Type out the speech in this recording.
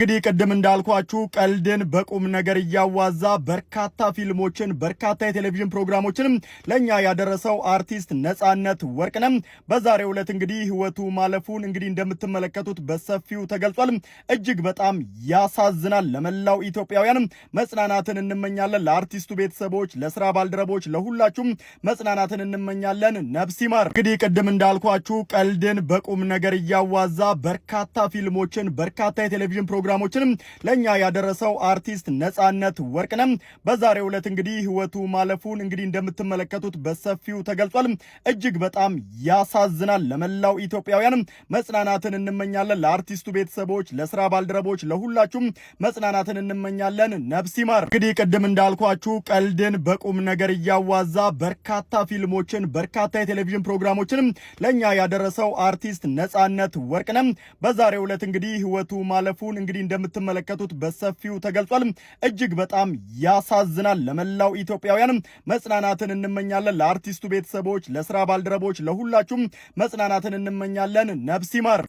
እንግዲህ ቅድም እንዳልኳችሁ ቀልድን በቁም ነገር እያዋዛ በርካታ ፊልሞችን በርካታ የቴሌቪዥን ፕሮግራሞችንም ለኛ ያደረሰው አርቲስት ነጻነት ወርቅነህ በዛሬው ዕለት እንግዲህ ህይወቱ ማለፉን እንግዲህ እንደምትመለከቱት በሰፊው ተገልጿል። እጅግ በጣም ያሳዝናል። ለመላው ኢትዮጵያውያን መጽናናትን እንመኛለን። ለአርቲስቱ ቤተሰቦች፣ ለስራ ባልደረቦች፣ ለሁላችሁም መጽናናትን እንመኛለን። ነፍስ ይማር። እንግዲህ ቅድም እንዳልኳችሁ ቀልድን በቁም ነገር እያዋዛ በርካታ ፊልሞችን በርካታ የቴሌቪዥን ፕሮግራሞችንም ለኛ ያደረሰው አርቲስት ነጻነት ወርቅነህ በዛሬው ዕለት እንግዲህ ህይወቱ ማለፉን እንግዲህ እንደምትመለከቱት በሰፊው ተገልጿል። እጅግ በጣም ያሳዝናል። ለመላው ኢትዮጵያውያን መጽናናትን እንመኛለን። ለአርቲስቱ ቤተሰቦች፣ ለስራ ባልደረቦች፣ ለሁላችሁም መጽናናትን እንመኛለን። ነፍስ ይማር። እንግዲህ ቅድም እንዳልኳችሁ ቀልድን በቁም ነገር እያዋዛ በርካታ ፊልሞችን በርካታ የቴሌቪዥን ፕሮግራሞችንም ለኛ ያደረሰው አርቲስት ነጻነት ወርቅነህ በዛሬው ዕለት እንግዲህ ህይወቱ ማለፉን እንግዲህ እንደምትመለከቱት በሰፊው ተገልጿል። እጅግ በጣም ያሳዝናል። ለመላው ኢትዮጵያውያን መጽናናትን እንመኛለን። ለአርቲስቱ ቤተሰቦች፣ ለስራ ባልደረቦች፣ ለሁላችሁም መጽናናትን እንመኛለን። ነፍስ ይማር።